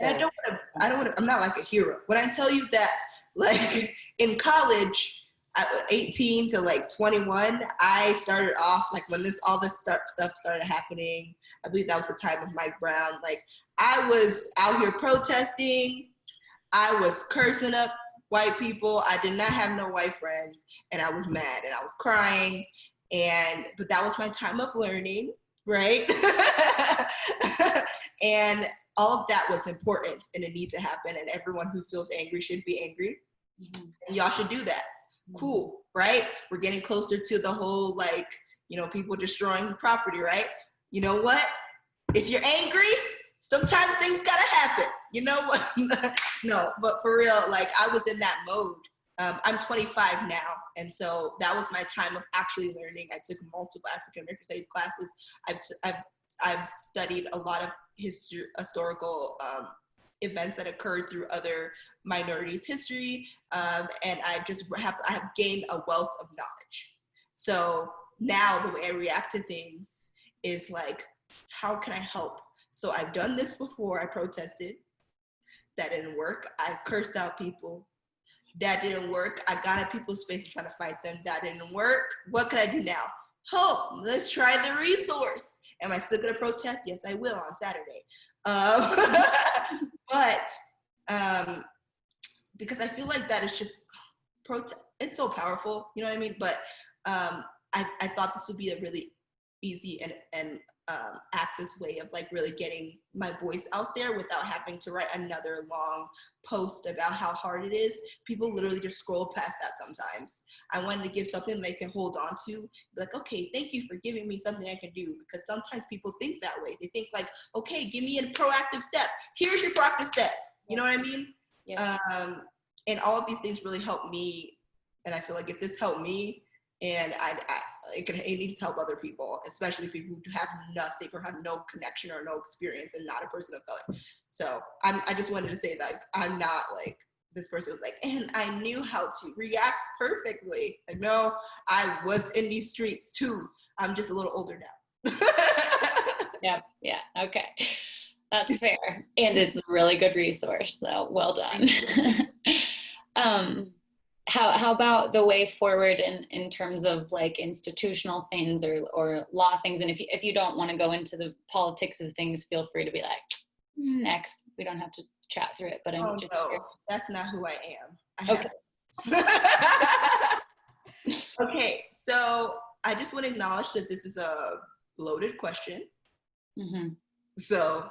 And I don't want to, I'm not like a hero. When I tell you that, like, in college, at 18 to like 21, I started off, like, when all this stuff started happening, I believe that was the time of Mike Brown. Like, I was out here protesting. I was cursing up white people. I did not have no white friends, and I was mad, and I was crying. But that was my time of learning, right? And all of that was important, and it needs to happen, and everyone who feels angry should be angry. Mm-hmm. And y'all should do that. Cool, right? We're getting closer to the whole, like, people destroying the property, right? You know what? If you're angry, sometimes things gotta happen. You know what? No, but for real, like, I was in that mode. I'm 25 now, and so that was my time of actually learning. I took multiple African American studies classes. I've studied a lot of historical events that occurred through other minorities' history, and I have gained a wealth of knowledge. So now the way I react to things is like, how can I help? So I've done this before. I protested. That didn't work. I cursed out people. That didn't work. I got in people's faces trying to fight them. That didn't work. What can I do now? Oh, let's try the resource. Am I still gonna protest? Yes, I will on Saturday. But because I feel like that is just it's so powerful, you know what I mean? But I thought this would be a really easy and access way of, like, really getting my voice out there without having to write another long post about how hard it is. People literally just scroll past that sometimes. I wanted to give something they can hold on to, be like, okay, thank you for giving me something I can do, because sometimes people think that way. They think, like, okay, give me a proactive step. Here's your proactive step. You know what I mean? Yes. And all of these things really helped me, and I feel like if this helped me, and it needs to help other people, especially people who have nothing or have no connection or no experience and not a person of color. So I just wanted to say that I'm not like this person was like, and I knew how to react perfectly. Like, no, I was in these streets too. I'm just a little older now. Yeah. Okay. That's fair. And it's a really good resource, so well done. How about the way forward in terms of, like, institutional things or law things? And if you don't want to go into the politics of things, feel free to be like, next. We don't have to chat through it, but I'm just no, that's not who I am. Okay, so I just want to acknowledge that this is a loaded question. Mm-hmm. So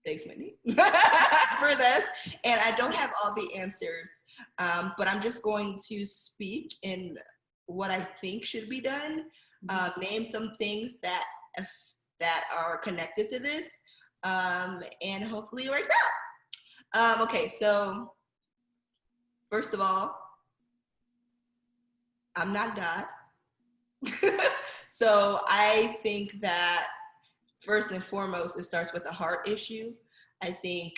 thanks, Mindy, for this. And I don't have all the answers, but I'm just going to speak in what I think should be done, name some things that are connected to this, and hopefully it works out. Okay, so first of all, I'm not God. So I think that first and foremost, it starts with a heart issue. I think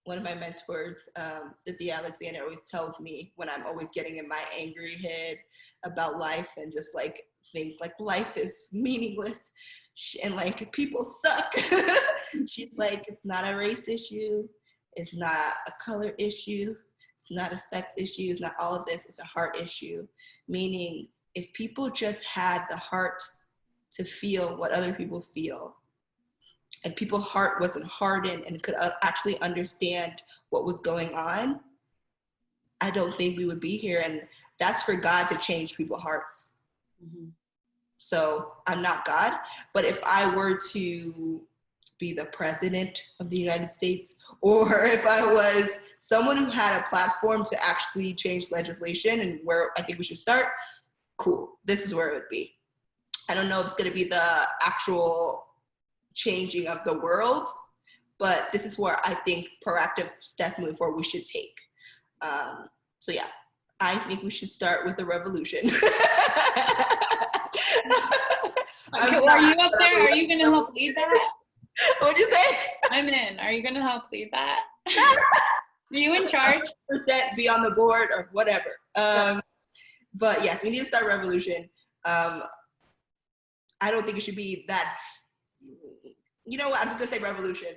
one of my mentors, Cynthia Alexander, always tells me when I'm always getting in my angry head about life and just like think like life is meaningless and like people suck. She's like, it's not a race issue. It's not a color issue. It's not a sex issue. It's not all of this. It's a heart issue. Meaning if people just had the heart to feel what other people feel, and people's heart wasn't hardened and could actually understand what was going on, I don't think we would be here. And that's for God to change people's hearts. Mm-hmm. So I'm not God, but if I were to be the president of the United States, or if I was someone who had a platform to actually change legislation and where I think we should start, cool, this is where it would be. I don't know if it's gonna be the actual changing of the world, but this is where I think proactive steps moving forward we should take. So yeah, I think we should start with the revolution. Are you up there? Are you going to help lead that? What'd you say? I'm in. Are you going to help lead that? Are you in charge? % be on the board or whatever. But yes, we need to start revolution. I don't think it should be that. You know what? I'm just gonna say revolution.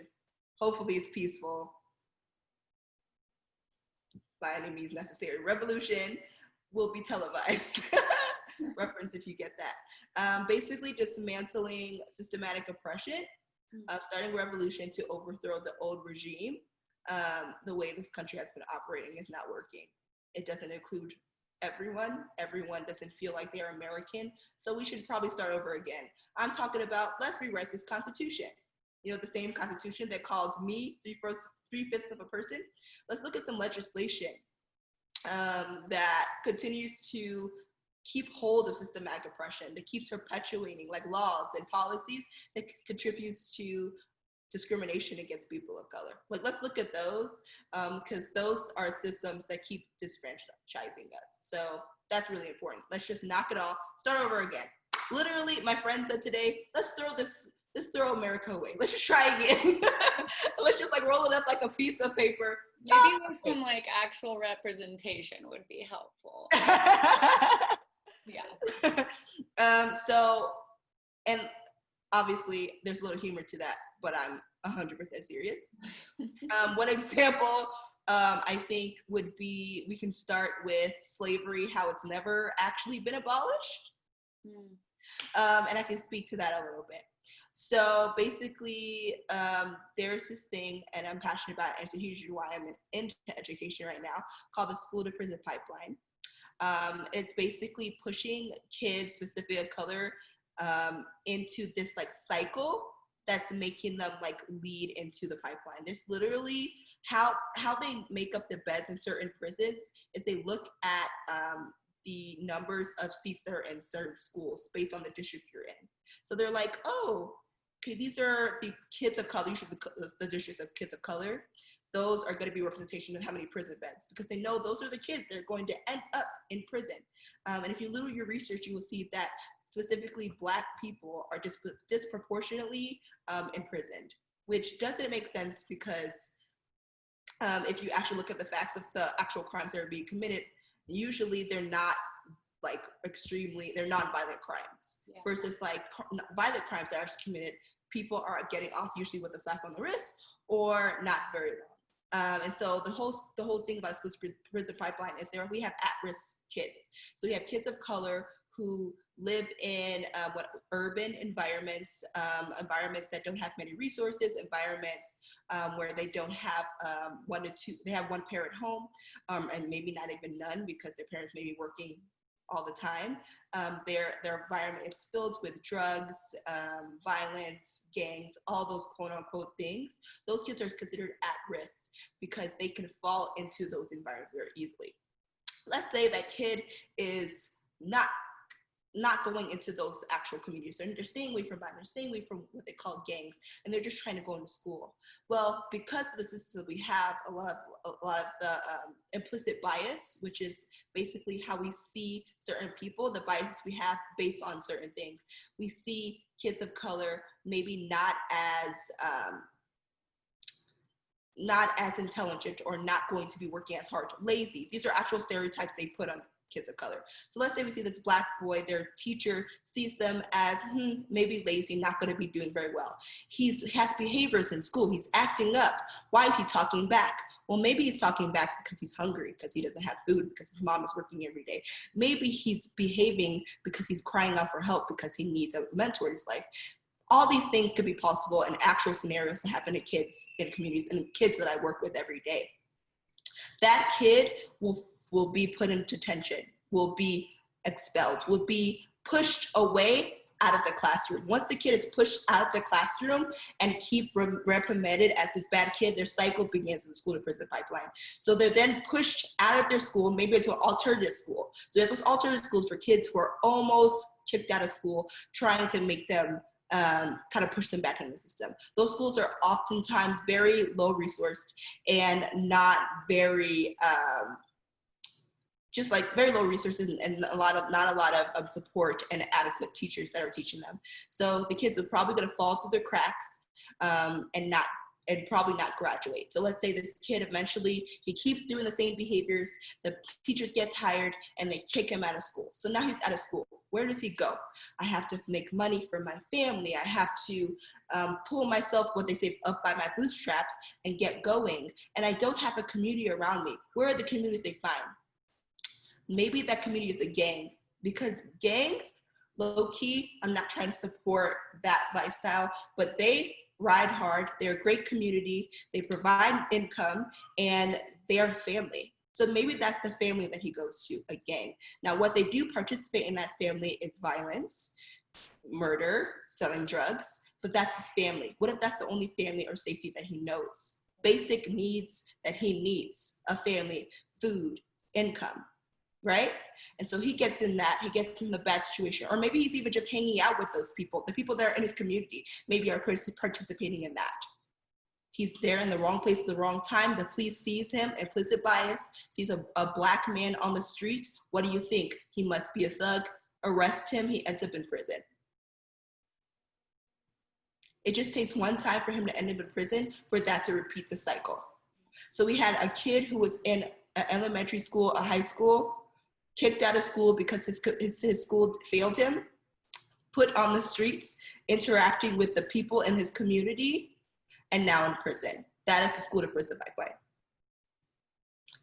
Hopefully it's peaceful. by any means necessary. Revolution will be televised. Reference if you get that. Basically dismantling systematic oppression, starting revolution to overthrow the old regime. The way this country has been operating is not working. It doesn't include everyone. Everyone doesn't feel like they're American. So we should probably start over again. I'm talking about, let's rewrite this Constitution. You know, the same Constitution that calls me three-fifths of a person. Let's look at some legislation that continues to keep hold of systematic oppression, that keeps perpetuating, like laws and policies that contributes to discrimination against people of color. Like, let's look at those, because those are systems that keep disfranchising us. So that's really important. Let's just knock it off, start over again. Literally, my friend said today, let's throw America away. Let's just try again. Let's just like roll it up like a piece of paper. Maybe with some like actual representation would be helpful. Yeah. So, and obviously there's a little humor to that, but I'm 100% serious. One example I think would be, we can start with slavery, how it's never actually been abolished. And I can speak to that a little bit. So basically, there's this thing, and I'm passionate about it, and it's a huge reason why I'm into education right now, called the school to prison pipeline. It's basically pushing kids, specifically of color, into this like cycle that's making them like lead into the pipeline. There's literally how they make up the beds in certain prisons is they look at the numbers of seats that are in certain schools based on the district you're in. So they're like, oh, okay, these are the kids of color, usually the districts of kids of color. Those are going to be representation of how many prison beds, because they know those are the kids that are going to end up in prison. And if you do your research, you will see that specifically Black people are disproportionately imprisoned, which doesn't make sense because if you actually look at the facts of the actual crimes that are being committed, usually they're not like they're non-violent crimes, versus like violent crimes that are committed, people are getting off usually with a slap on the wrist or not very long. And so the whole thing about school prison pipeline is we have at-risk kids. So we have kids of color who live in urban environments, environments that don't have many resources, environments where they don't have they have one parent home, and maybe not even none because their parents may be working all the time. Their environment is filled with drugs, violence, gangs, all those quote unquote things. Those kids are considered at risk because they can fall into those environments very easily. Let's say that kid is not going into those actual communities. They're staying away from violence, they're staying away from what they call gangs, and they're just trying to go into school. Well, because of the system we have, a lot of the implicit bias, which is basically how we see certain people, the biases we have based on certain things. We see kids of color maybe not as intelligent, or not going to be working as hard, lazy. These are actual stereotypes they put on kids of color. So let's say we see this Black boy, their teacher sees them as maybe lazy, not going to be doing very well. He has behaviors in school. He's acting up. Why is he talking back? Well, maybe he's talking back because he's hungry, because he doesn't have food, because his mom is working every day. Maybe he's behaving because he's crying out for help because he needs a mentor in his life. All these things could be possible in actual scenarios that happen to kids in communities and kids that I work with every day. That kid will be put into detention, will be expelled, will be pushed away out of the classroom. Once the kid is pushed out of the classroom and keep reprimanded as this bad kid, their cycle begins in the school to prison pipeline. So they're then pushed out of their school, maybe into an alternative school. So we have those alternative schools for kids who are almost kicked out of school, trying to make them kind of push them back in the system. Those schools are oftentimes very low resourced and not very, just like very low resources and not a lot of support and adequate teachers that are teaching them. So the kids are probably going to fall through the cracks and and probably not graduate. So let's say this kid eventually, he keeps doing the same behaviors, the teachers get tired and they kick him out of school. So now he's out of school. Where does he go? I have to make money for my family. I have to pull myself, what they say, up by my bootstraps and get going. And I don't have a community around me. Where are the communities they find? Maybe that community is a gang, because gangs, low key, I'm not trying to support that lifestyle, but they ride hard. They're a great community. They provide income and they're family. So maybe that's the family that he goes to, a gang. Now, what they do participate in that family is violence, murder, selling drugs, but that's his family. What if that's the only family or safety that he knows? Basic needs that he needs, a family, food, income, right? And so he gets in that, he gets in the bad situation. Or maybe he's even just hanging out with those people, the people that are in his community, maybe are participating in that. He's there in the wrong place at the wrong time. The police sees him, implicit bias, sees a black man on the street. What do you think? He must be a thug. Arrest him, he ends up in prison. It just takes one time for him to end up in prison for that to repeat the cycle. So we had a kid who was in an elementary school, a high school, kicked out of school because his school failed him, put on the streets, interacting with the people in his community, and now in prison. That is the school to prison pipeline.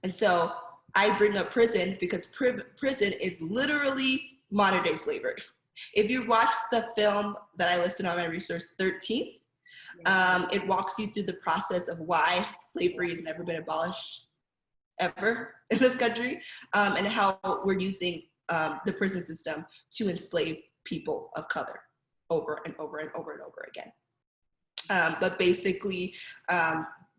And so I bring up prison because prison is literally modern day slavery. If you watch the film that I listed on my resource, 13th, it walks you through the process of why slavery has never been abolished ever in this country, and how we're using the prison system to enslave people of color over and over and over and over again. But basically,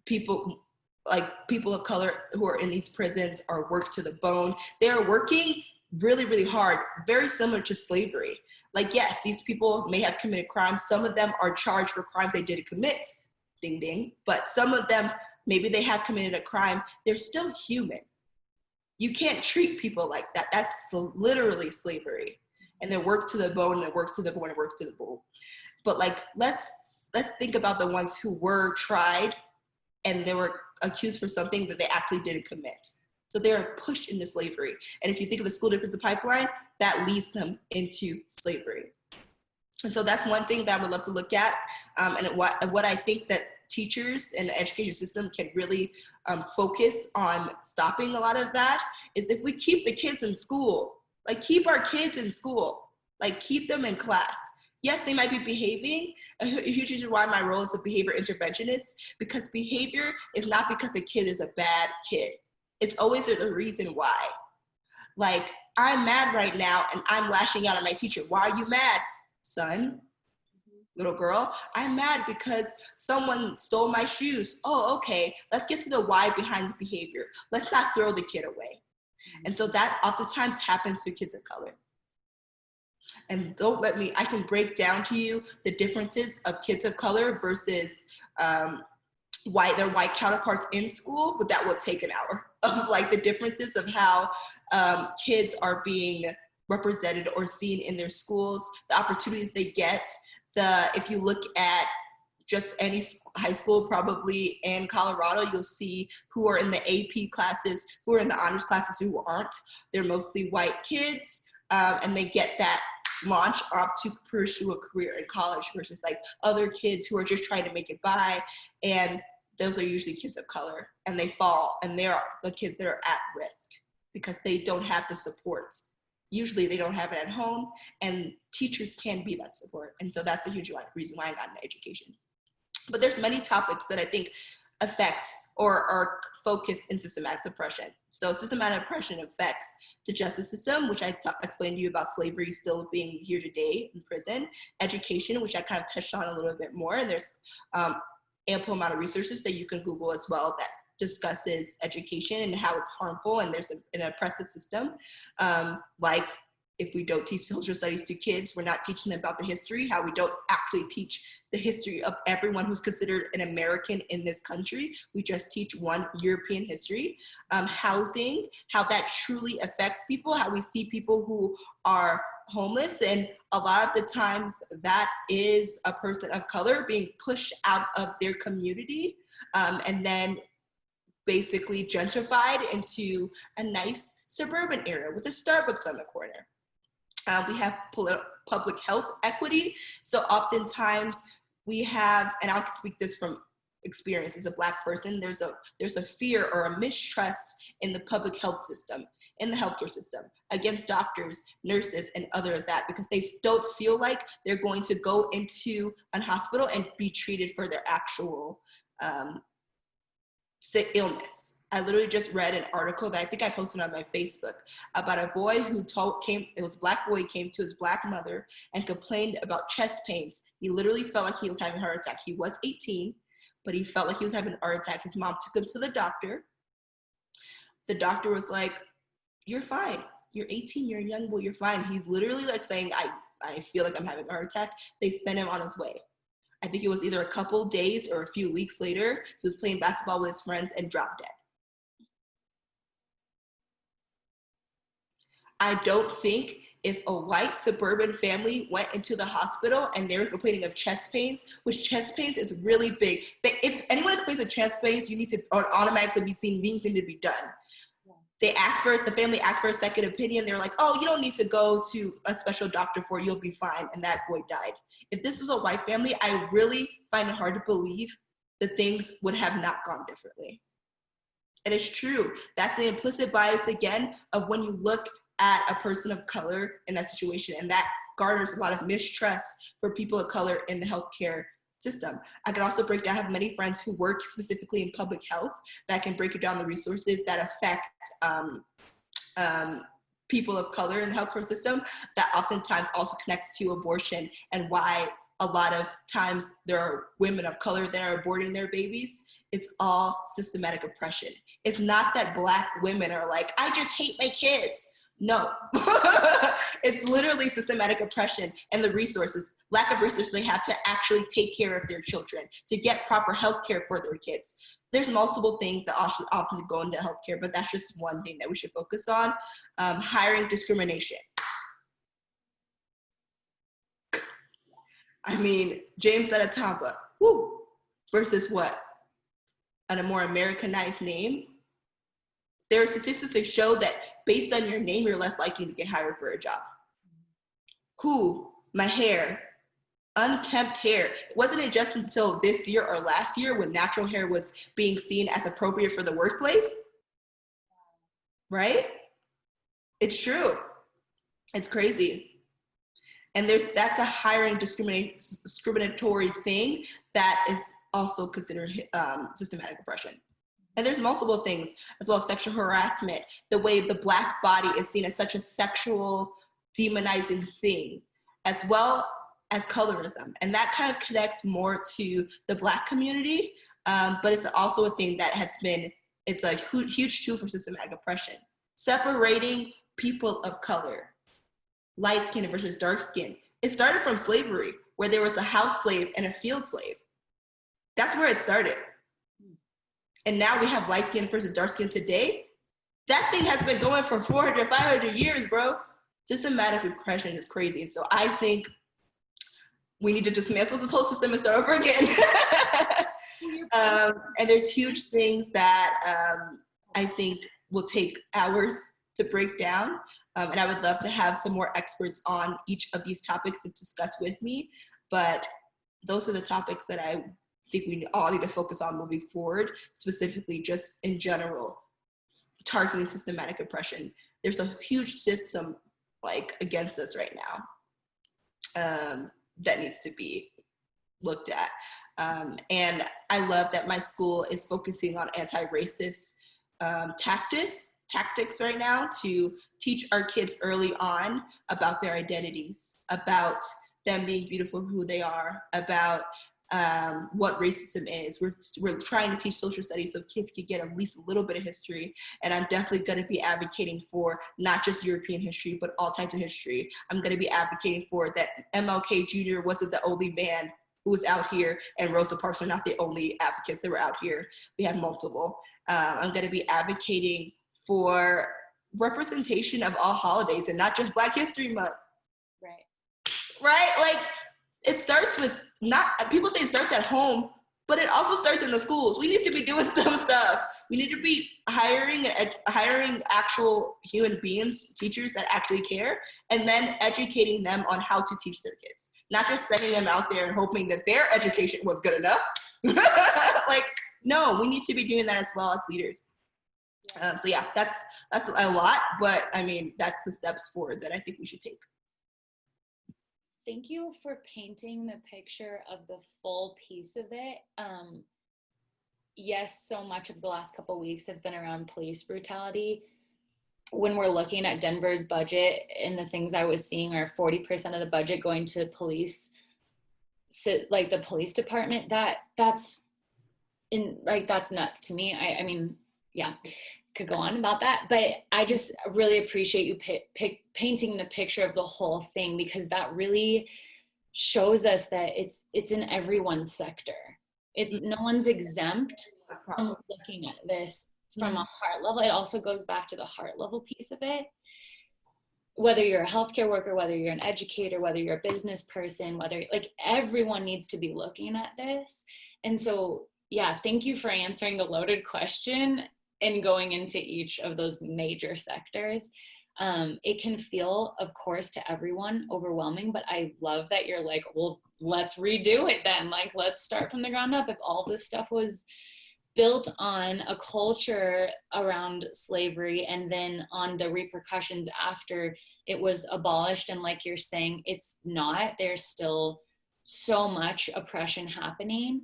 people of color who are in these prisons are worked to the bone. They are working really, really hard, very similar to slavery. Like, yes, these people may have committed crimes. Some of them are charged for crimes they didn't commit, ding, ding. But some of them, maybe they have committed a crime. They're still human. You can't treat people like that. That's literally slavery. And they're worked to the bone, and worked to the bone, and worked to the bone. But like, let's think about the ones who were tried and they were accused for something that they actually didn't commit. So they're pushed into slavery. And if you think of the school to prison pipeline, that leads them into slavery. And so that's one thing that I would love to look at. And what I think that teachers and the education system can really focus on stopping a lot of that is if we keep the kids in school, like keep our kids in school, like keep them in class. Yes, they might be behaving. A huge reason why my role is a behavior interventionist, because behavior is not because a kid is a bad kid. It's always a reason why. Like, I'm mad right now and I'm lashing out at my teacher. Why are you mad, son? Little girl, I'm mad because someone stole my shoes. Oh, okay, let's get to the why behind the behavior. Let's not throw the kid away. And so that oftentimes happens to kids of color. And I can break down to you the differences of kids of color versus their white counterparts in school, but that will take an hour of like the differences of how kids are being represented or seen in their schools, the opportunities they get. If you look at just any high school, probably in Colorado, you'll see who are in the AP classes, who are in the honors classes, who aren't. They're mostly white kids, and they get that launch off to pursue a career in college versus like other kids who are just trying to make it by. And those are usually kids of color, and they fall, and they're the kids that are at risk because they don't have the support. Usually they don't have it at home, and teachers can be that support. And so that's a huge reason why I got into education. But there's many topics that I think affect or are focused in systematic suppression. So systematic oppression affects the justice system, which I explained to you about slavery still being here today in prison, education, which I kind of touched on a little bit more. And there's ample amount of resources that you can Google as well that discusses education and how it's harmful, and there's an oppressive system, like if we don't teach social studies to kids, we're not teaching them about the history, how we don't actually teach the history of everyone who's considered an American in this country. We just teach one European history. Housing, how that truly affects people, how we see people who are homeless, and a lot of the times that is a person of color being pushed out of their community, and then basically gentrified into a nice suburban area with a Starbucks on the corner. We have public health equity. So oftentimes we have, and I'll speak this from experience as a Black person, there's a fear or a mistrust in the public health system, in the healthcare system, against doctors, nurses, and other of that, because they don't feel like they're going to go into a hospital and be treated for their actual illness. I literally just read an article that I think I posted on my Facebook about a boy who it was a Black boy, came to his Black mother and complained about chest pains. He literally felt like he was having a heart attack. He was 18, but he felt like he was having a heart attack. His mom took him to the doctor. The doctor was like, "You're fine. You're 18, you're a young boy, you're fine." He's literally like saying, I feel like I'm having a heart attack. They sent him on his way. I think it was either a couple days or a few weeks later, he was playing basketball with his friends and dropped dead. I don't think if a white suburban family went into the hospital and they were complaining of chest pains, which chest pains is really big. If anyone complains of chest pains, you need to automatically be seen, things need to be done. The family asked for a second opinion. They're like, "Oh, you don't need to go to a special doctor for it, you'll be fine." And that boy died. If this was a white family, I really find it hard to believe that things would have not gone differently. And it's true. That's the implicit bias again of when you look at a person of color in that situation, and that garners a lot of mistrust for people of color in the healthcare system. I can also break down, I have many friends who work specifically in public health that can break down the resources that affect people of color in the healthcare system, that oftentimes also connects to abortion and why a lot of times there are women of color that are aborting their babies. It's all systematic oppression. It's not that Black women are like, "I just hate my kids." No, it's literally systematic oppression and the resources, lack of resources they have to actually take care of their children, to get proper health care for their kids. There's multiple things that often go into healthcare, but that's just one thing that we should focus on. Hiring discrimination. I mean, Jamesetta Tambah, woo, versus what? On a more Americanized name? There are statistics that show that based on your name, you're less likely to get hired for a job. Cool, my hair, unkempt hair. Wasn't it just until this year or last year when natural hair was being seen as appropriate for the workplace? Right? It's true. It's crazy. And that's a hiring discriminatory thing that is also considered systematic oppression. And there's multiple things, as well as sexual harassment, the way the Black body is seen as such a sexual demonizing thing, as well as colorism. And that kind of connects more to the Black community, but it's also a thing that it's a huge tool for systematic oppression. Separating people of color, light skin versus dark skin. It started from slavery, where there was a house slave and a field slave. That's where it started. And now we have light skin versus dark skin today. That thing has been going for 400, 500 years, bro. Systematic oppression is crazy. And so I think we need to dismantle this whole system and start over again. And there's huge things that I think will take hours to break down. And I would love to have some more experts on each of these topics to discuss with me. But those are the topics that I think we all need to focus on moving forward, specifically just in general, targeting systematic oppression. There's a huge system against us right now that needs to be looked at. And I love that my school is focusing on anti-racist tactics right now to teach our kids early on about their identities, about them being beautiful for who they are, about what racism is. We're trying to teach social studies so kids could get at least a little bit of history. And I'm definitely going to be advocating for not just European history, but all types of history. I'm going to be advocating for that MLK Jr. wasn't the only man who was out here, and Rosa Parks are not the only advocates that were out here. We have multiple. I'm going to be advocating for representation of all holidays and not just Black History Month. Right? Like, it starts with people say it starts at home, but it also starts in the schools. We need to be doing some stuff. We need to be hiring actual human beings, teachers that actually care, and then educating them on how to teach their kids. Not just sending them out there and hoping that their education was good enough. Like, no, we need to be doing that as well as leaders. So yeah, that's a lot, but I mean, that's the steps forward that I think we should take. Thank you for painting the picture of the full piece of it. Yes, so much of the last couple of weeks have been around police brutality. When we're looking at Denver's budget, and the things I was seeing are 40% of the budget going to police, so like the police department, that's nuts to me. I mean, yeah, could go on about that, but I just really appreciate you painting the picture of the whole thing, because that really shows us that it's in everyone's sector. No one's exempt from looking at this from a heart level. It also goes back to the heart level piece of it. Whether you're a healthcare worker, whether you're an educator, whether you're a business person, whether, like, everyone needs to be looking at this. And so, yeah, thank you for answering the loaded question and going into each of those major sectors. It can feel, of course, to everyone overwhelming, but I love that you're like, well, let's redo it then. Like, let's start from the ground up. If all this stuff was built on a culture around slavery and then on the repercussions after it was abolished, and like you're saying, it's not, there's still so much oppression happening.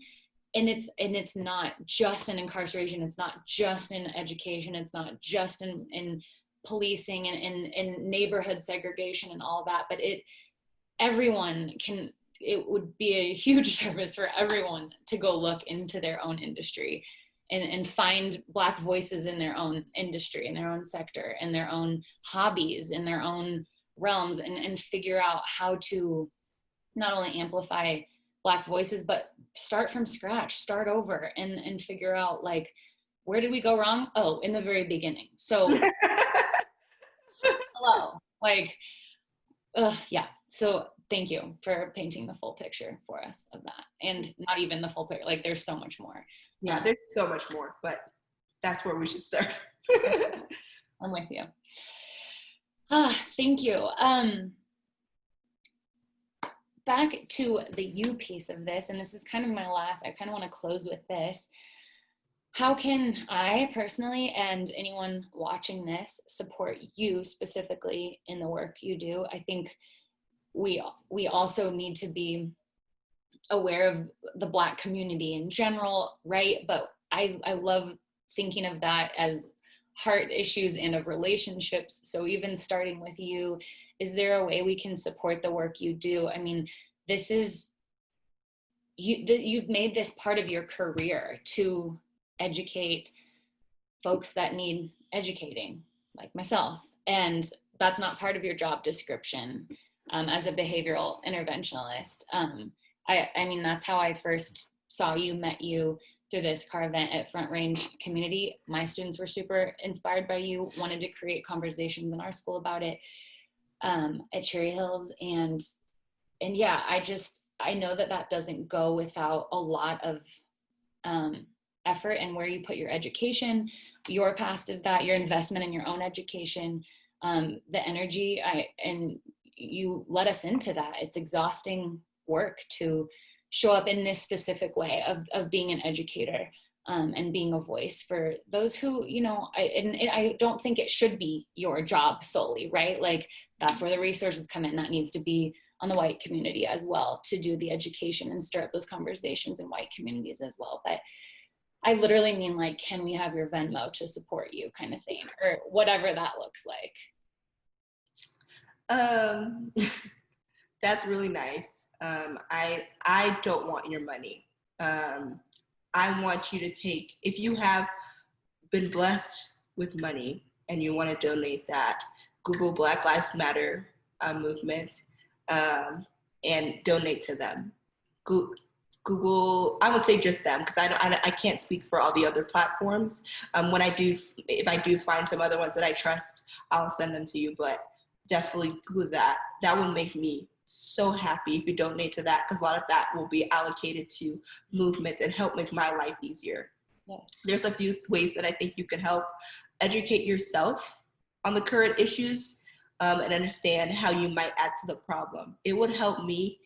And it's not just in incarceration, it's not just in education, it's not just in policing and neighborhood segregation and all that, but it would be a huge service for everyone to go look into their own industry and find Black voices in their own industry, in their own sector, in their own hobbies, in their own realms, and figure out how to not only amplify Black voices, but start from scratch, start over, and figure out, like, where did we go wrong? Oh, in the very beginning. So, hello, like, yeah. So thank you for painting the full picture for us of that. And not even the full picture, like, there's so much more. Yeah, there's so much more, but that's where we should start. I'm with you. Thank you. Back to the you piece of this, and this is kind of my last, I kind of want to close with this. How can I personally, and anyone watching this, support you specifically in the work you do? I think we also need to be aware of the Black community in general, right? But I love thinking of that as heart issues and of relationships. So even starting with you, is there a way we can support the work you do? I mean, this is, you've made this part of your career to educate folks that need educating, like myself. And that's not part of your job description as a behavioral interventionist. I mean, that's how I first saw you, met you, through this car event at Front Range Community. My students were super inspired by you, wanted to create conversations in our school about it at Cherry Hills. And yeah, I know that doesn't go without a lot of effort, and where you put your education, your past of that, your investment in your own education, the energy, and you let us into that. It's exhausting work to show up in this specific way of being an educator and being a voice for those who, you know, I don't think it should be your job solely, right? Like, that's where the resources come in. That needs to be on the white community as well, to do the education and stir up those conversations in white communities as well. But I literally mean, like, can we have your Venmo to support you, kind of thing, or whatever that looks like. That's really nice. I don't want your money. I want you to take, if you have been blessed with money and you want to donate that, Google Black Lives Matter movement and donate to them. Google, I would say just them, because I can't speak for all the other platforms. If I do find some other ones that I trust, I'll send them to you, but definitely Google that. That will make me so happy if you donate to that, because a lot of that will be allocated to movements and help make my life easier. Yes. There's a few ways that I think you can help educate yourself on the current issues and understand how you might add to the problem. It would help me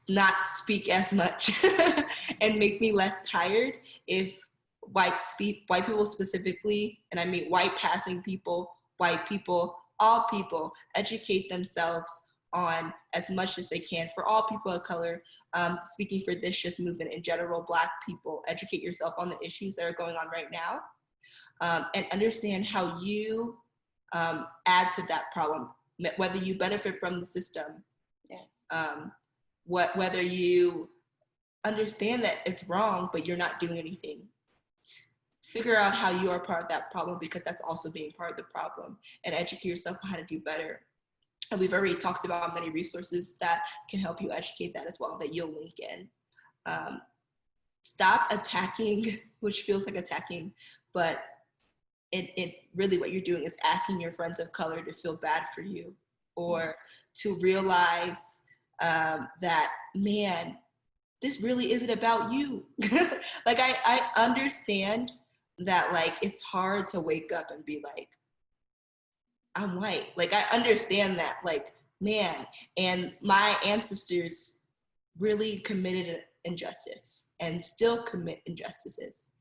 not speak as much and make me less tired if white people specifically, and I mean white passing people, white people, all people, educate themselves on as much as they can. For all people of color, speaking for this just movement in general, Black people, educate yourself on the issues that are going on right now, and understand how you add to that problem, whether you benefit from the system. Yes. Whether you understand that it's wrong, but you're not doing anything. Figure out how you are part of that problem, because that's also being part of the problem, and educate yourself on how to do better. And we've already talked about many resources that can help you educate that as well, that you'll link in. Stop attacking, which feels like attacking, but it really what you're doing is asking your friends of color to feel bad for you, or to realize that, man, this really isn't about you. Like, I understand that, like, it's hard to wake up and be like, I'm white. Like, I understand that, like, man, and my ancestors really committed injustice and still commit injustices.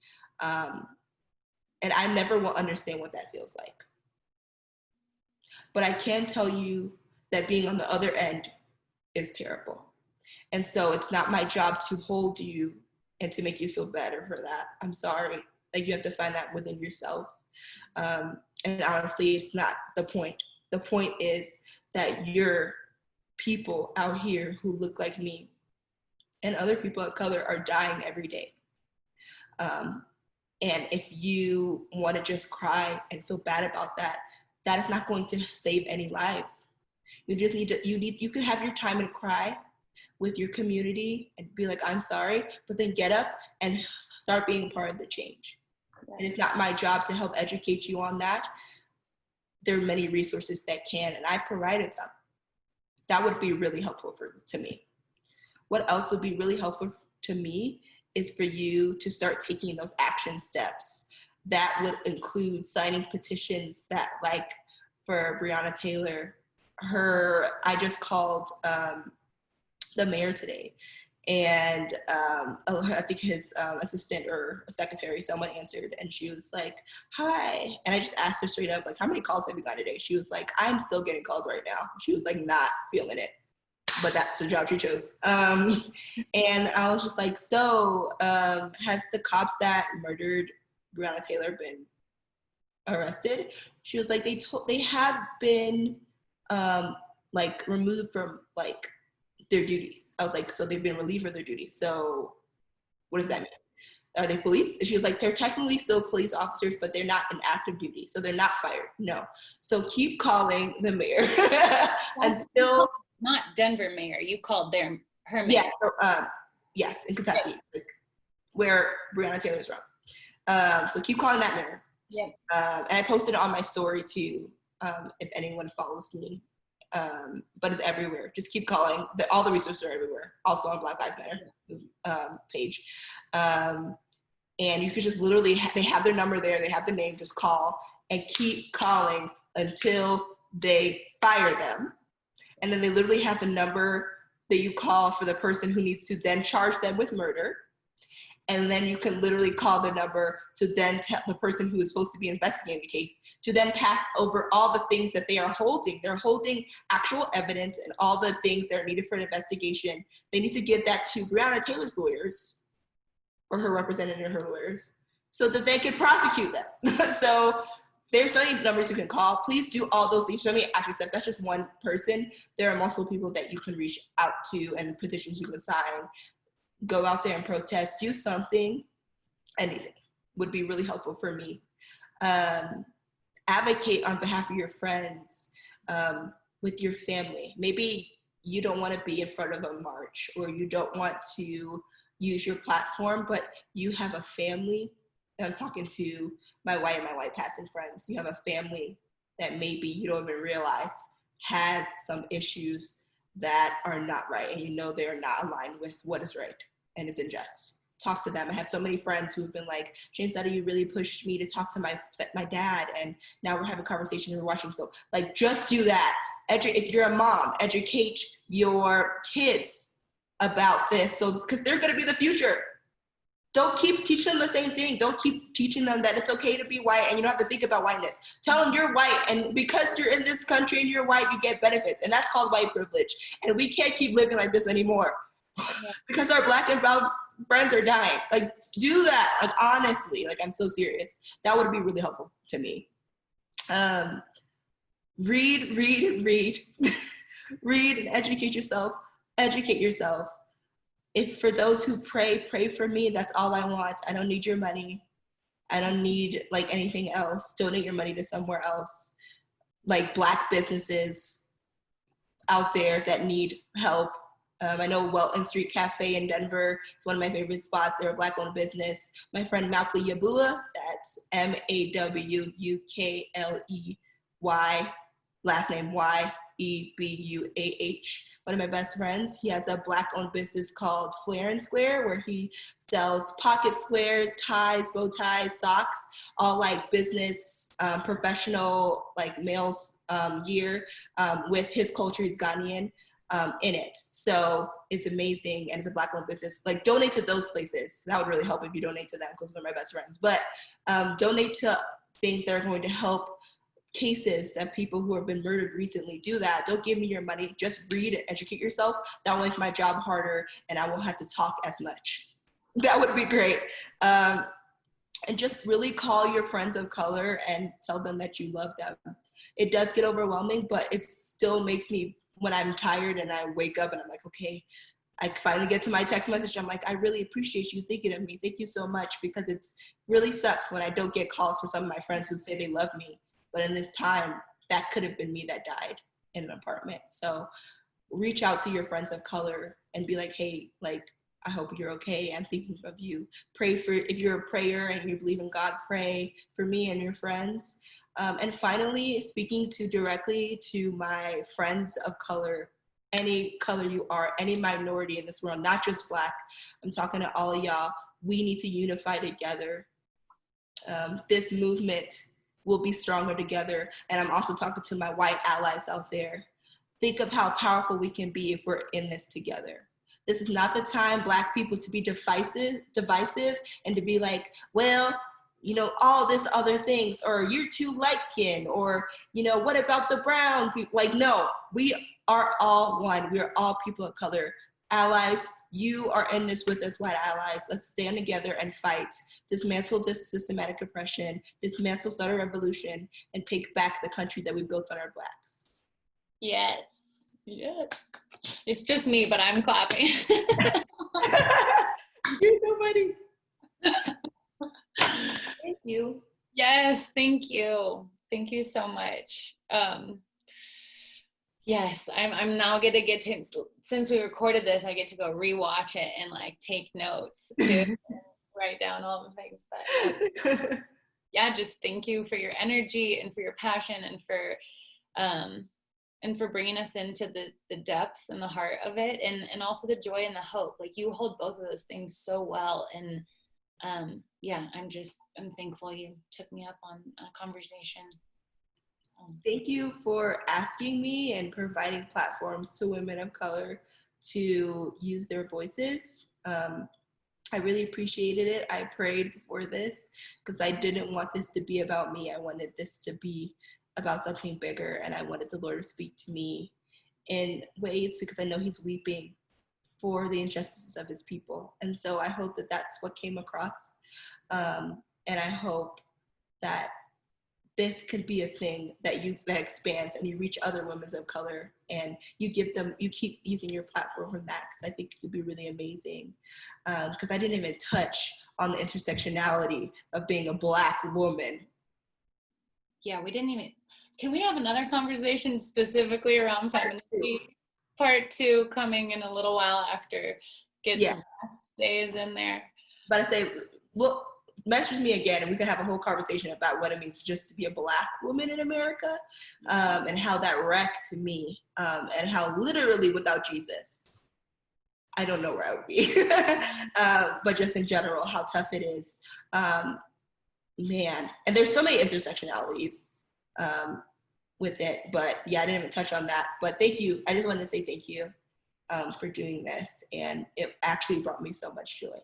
And I never will understand what that feels like. But I can tell you that being on the other end is terrible. And so it's not my job to hold you and to make you feel better for that. I'm sorry. Like, you have to find that within yourself. And honestly, it's not the point. The point is that you're people out here who look like me and other people of color are dying every day. And if you want to just cry and feel bad about that, that is not going to save any lives. You just need to, you can have your time and cry with your community and be like, I'm sorry, but then get up and start being part of the change. And it's not my job to help educate you on that. There are many resources that can, and I provided some. That would be really helpful to me. What else would be really helpful to me is for you to start taking those action steps. That would include signing petitions that, like, for Breonna Taylor, I just called the mayor today, and I think his assistant or secretary, someone answered, and she was like, hi. And I just asked her straight up, like, how many calls have you got today? She was like, I'm still getting calls right now. She was like, not feeling it, but that's the job she chose. And I was just like, so has the cops that murdered Breonna Taylor been arrested? She was like, they have been like removed from like their duties. I was like, so they've been relieved of their duties. So what does that mean? Are they police? And she was like, they're technically still police officers, but they're not in active duty. So they're not fired. No. So keep calling the mayor until. Not Denver mayor. You called her mayor. Yeah. So, yes, in Kentucky, like, where Breonna Taylor's from. So keep calling that mayor. Yeah. And I posted it on my story too, if anyone follows me. But it's everywhere. Just keep calling. All the resources are everywhere. Also on Black Lives Matter page. And you could just literally, they have their number there. They have the name. Just call and keep calling until they fire them. And then they literally have the number that you call for the person who needs to then charge them with murder. And then you can literally call the number to then tell the person who is supposed to be investigating the case to then pass over all the things that they are holding. They're holding actual evidence and all the things that are needed for an investigation. They need to give that to Breonna Taylor's lawyers or her representative or her lawyers so that they can prosecute them. So there's so many numbers you can call. Please do all those things. Show me action step. That's just one person. There are multiple people that you can reach out to and petitions you can sign. Go out there and protest. Do something. Anything would be really helpful for me. Advocate on behalf of your friends, with your family. Maybe you don't want to be in front of a march, or you don't want to use your platform, but you have a family. I'm talking to my white passing friends. You have a family that maybe you don't even realize has some issues that are not right, and you know they are not aligned with what is right and is unjust. Talk to them. I have so many friends who've been like, Jamesetta, you really pushed me to talk to my dad, and now we're having a conversation and we're watching film. Like, just do that. If you're a mom, educate your kids about this, so because they're going to be the future. Don't keep teaching them the same thing. Don't keep teaching them that it's okay to be white and you don't have to think about whiteness. Tell them you're white, and because you're in this country and you're white, you get benefits, and that's called white privilege. And we can't keep living like this anymore because our Black and brown friends are dying. Like, do that. Like, honestly, like, I'm so serious. That would be really helpful to me. Read, read and educate yourself. Educate yourself. If for those who pray for me. That's all I want. I don't need your money. I don't need like anything else. Donate your money to somewhere else. Like Black businesses out there that need help. I know Welton Street Cafe in Denver. It's one of my favorite spots. They're a Black-owned business. My friend Mawkly Yabua, that's Mawkley, last name Yebuah. One of my best friends, he has a Black-owned business called Flair and Square, where he sells pocket squares, ties, bow ties, socks, all like business, professional, like males gear, with his culture. He's Ghanaian. In it. So it's amazing, and it's a Black-owned business. Like, donate to those places. That would really help if you donate to them, because they're my best friends. But donate to things that are going to help cases that people who have been murdered recently. Do that. Don't give me your money. Just read and educate yourself. That will make my job harder, and I won't have to talk as much. That would be great. And just really call your friends of color and tell them that you love them. It does get overwhelming, but it still makes me, when I'm tired and I wake up and I'm like, okay, I finally get to my text message. I'm like, I really appreciate you thinking of me. Thank you so much, because it's really sucks when I don't get calls from some of my friends who say they love me. But in this time, that could have been me that died in an apartment. So reach out to your friends of color and be like, hey, like, I hope you're okay. I'm thinking of you. Pray for, if you're a prayer and you believe in God, pray for me and your friends. And finally, speaking directly to my friends of color, any color you are, any minority in this world, not just Black, I'm talking to all of y'all. We need to unify together. This movement will be stronger together. And I'm also talking to my white allies out there. Think of how powerful we can be if we're in this together. This is not the time, Black people, to be divisive and to be like, well, you know, all this other things, or you're too light-skinned, or, you know, what about the brown people? Like, no, we are all one. We are all people of color. Allies, you are in this with us, white allies. Let's stand together and fight. Dismantle this systematic oppression, dismantle Starter Revolution, and take back the country that we built on our Blacks. Yes. Yes. It's just me, but I'm clapping. You're so funny. Thank you. Yes, thank you. Thank you so much. Yes, I'm now gonna get to, since we recorded this, I get to go rewatch it and like take notes, write down all the things that, yeah, just thank you for your energy and for your passion and for bringing us into the depths and the heart of it, and also the joy and the hope. Like, you hold both of those things so well, and yeah, I'm thankful you took me up on a conversation. Thank you for asking me and providing platforms to women of color to use their voices. I really appreciated it. I prayed before this because I didn't want this to be about me. I wanted this to be about something bigger, and I wanted the Lord to speak to me in ways, because I know He's weeping for the injustices of His people. And so I hope that that's what came across. And I hope that this could be a thing that expands and you reach other women of color and you keep using your platform from that, because I think it could be really amazing. Because I didn't even touch on the intersectionality of being a Black woman. Yeah, we didn't even, can we have another conversation specifically around femininity? Part 2 coming in a little while after, get some last days in there. But I say, well, message me again and we can have a whole conversation about what it means just to be a Black woman in America, and how that wrecked me, and how literally without Jesus, I don't know where I would be. But just in general, how tough it is. Man, and there's so many intersectionalities with it, but yeah, I didn't even touch on that. But thank you. I just wanted to say thank you for doing this, and it actually brought me so much joy.